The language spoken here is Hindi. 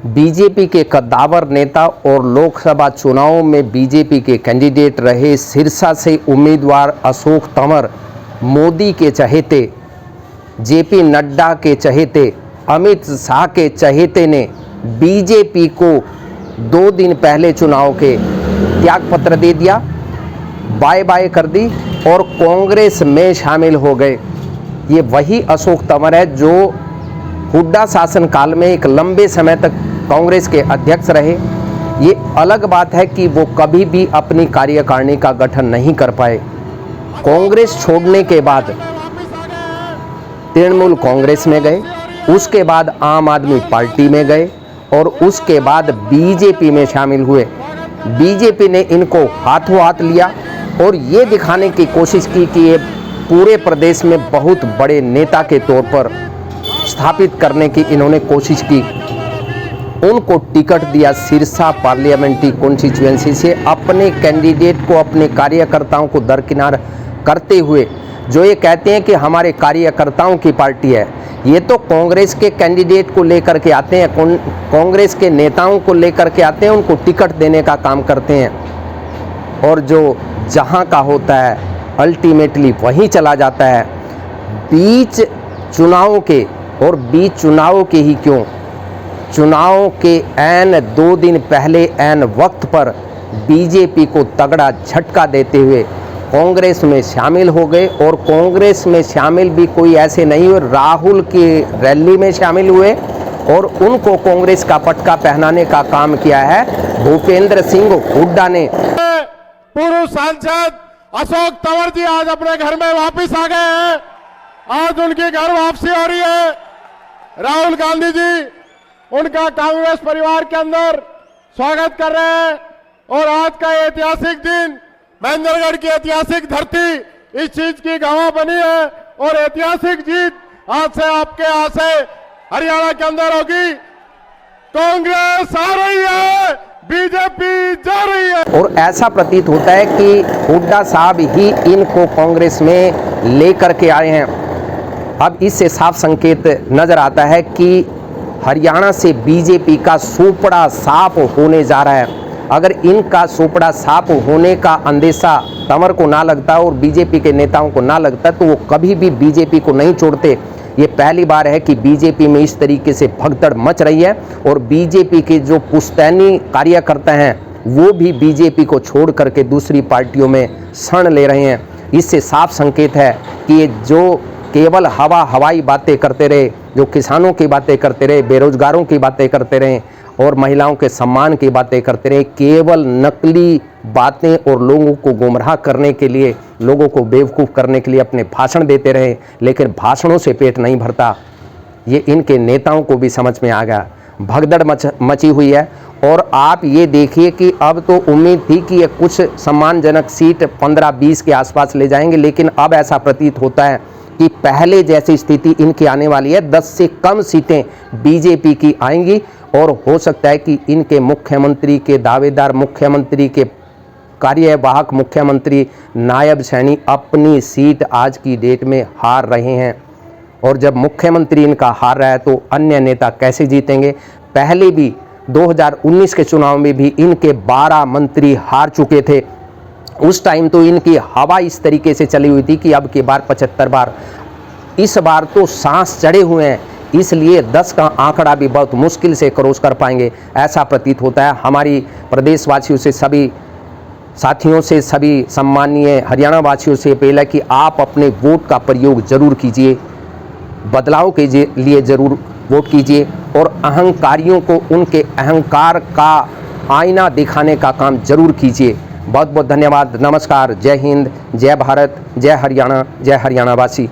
बीजेपी के कद्दावर नेता और लोकसभा चुनावों में बीजेपी के कैंडिडेट रहे सिरसा से उम्मीदवार अशोक तंवर मोदी के चहेते, जेपी नड्डा के चहेते, अमित शाह के चहेते ने बीजेपी को 2 दिन पहले चुनाव के त्यागपत्र दे दिया, बाय बाय कर दी और कांग्रेस में शामिल हो गए। ये वही अशोक तंवर है जो हुड्डा शासनकाल में एक लंबे समय तक कांग्रेस के अध्यक्ष रहे। ये अलग बात है कि वो कभी भी अपनी कार्यकारिणी का गठन नहीं कर पाए। कांग्रेस छोड़ने के बाद तृणमूल कांग्रेस में गए, उसके बाद आम आदमी पार्टी में गए और उसके बाद बीजेपी में शामिल हुए। बीजेपी ने इनको हाथों हाथ लिया और ये दिखाने की कोशिश की कि ये पूरे प्रदेश में बहुत बड़े नेता के तौर पर स्थापित करने की इन्होंने कोशिश की। उनको टिकट दिया सिरसा पार्लियामेंट्री कॉन्स्टिट्यूएंसी से, अपने कैंडिडेट को, अपने कार्यकर्ताओं को दरकिनार करते हुए जो ये कहते हैं कि हमारे कार्यकर्ताओं की पार्टी है। ये तो कांग्रेस के कैंडिडेट को लेकर के आते हैं, कांग्रेस के नेताओं को लेकर के आते हैं, उनको टिकट देने का काम करते हैं और जो जहां का होता है अल्टीमेटली वहीं चला जाता है। बीच चुनावों के, और बीच चुनावों के ही क्यों, चुनाव के ऐन 2 दिन पहले ऐन वक्त पर बीजेपी को तगड़ा झटका देते हुए कांग्रेस में शामिल हो गए। और कांग्रेस में शामिल भी कोई ऐसे नहीं हुए, राहुल की रैली में शामिल हुए और उनको कांग्रेस का पटका पहनाने का काम किया है भूपेंद्र सिंह हुड्डा ने। पूर्व सांसद अशोक तंवर जी आज अपने घर में वापस आ गए हैं। आज उनकी घर वापसी हो रही है। राहुल गांधी जी उनका कांग्रेस परिवार के अंदर स्वागत कर रहे हैं और आज का ऐतिहासिक दिन, महेंद्रगढ़ की ऐतिहासिक धरती इस चीज की गवाह बनी है और ऐतिहासिक जीत आज से आपके यहाँ से हरियाणा के अंदर होगी। कांग्रेस आ रही है, बीजेपी जा रही है। और ऐसा प्रतीत होता है कि हुड्डा साहब ही इनको कांग्रेस में लेकर के आए हैं। अब इससे साफ संकेत नजर आता है कि हरियाणा से बीजेपी का सोपड़ा साफ होने जा रहा है। अगर इनका सोपड़ा साफ होने का अंदेशा तंवर को ना लगता और बीजेपी के नेताओं को ना लगता तो वो कभी भी बीजेपी को नहीं छोड़ते। ये पहली बार है कि बीजेपी में इस तरीके से भगदड़ मच रही है और बीजेपी के जो पुश्तैनी कार्यकर्ता हैं वो भी बीजेपी को छोड़ करके दूसरी पार्टियों में शरण ले रहे हैं। इससे साफ संकेत है कि ये जो केवल हवाई बातें करते रहे, जो किसानों की बातें करते रहे, बेरोजगारों की बातें करते रहे और महिलाओं के सम्मान की बातें करते रहे, केवल नकली बातें और लोगों को गुमराह करने के लिए, लोगों को बेवकूफ़ करने के लिए अपने भाषण देते रहे, लेकिन भाषणों से पेट नहीं भरता। ये इनके नेताओं को भी समझ में आ गया। भगदड़ मची हुई है और आप ये देखिए कि अब तो उम्मीद थी कि ये कुछ सम्मानजनक सीट 15-20 के आसपास ले जाएंगे, लेकिन अब ऐसा प्रतीत होता है कि पहले जैसी स्थिति इनकी आने वाली है। 10 से कम सीटें बीजेपी की आएंगी और हो सकता है कि इनके मुख्यमंत्री के दावेदार, मुख्यमंत्री के कार्यवाहक मुख्यमंत्री, नायब सैनी अपनी सीट आज की डेट में हार रहे हैं। और जब मुख्यमंत्री इनका हार रहा है तो अन्य नेता कैसे जीतेंगे। पहले भी 2019 के चुनाव में भी इनके 12 मंत्री हार चुके थे। उस टाइम तो इनकी हवा इस तरीके से चली हुई थी कि अब की बार 75 बार, इस बार तो सांस चढ़े हुए हैं, इसलिए 10 का आंकड़ा भी बहुत मुश्किल से क्रॉस कर पाएंगे ऐसा प्रतीत होता है। हमारी प्रदेशवासियों से, सभी साथियों से, सभी सम्मानीय हरियाणा वासियों से अपील है कि आप अपने वोट का प्रयोग जरूर कीजिए, बदलाव के लिए जरूर वोट कीजिए और अहंकारियों को उनके अहंकार का आईना दिखाने का काम जरूर कीजिए। बहुत बहुत धन्यवाद। नमस्कार। जय हिंद, जय भारत, जय हरियाणा, जय हरियाणा वासी।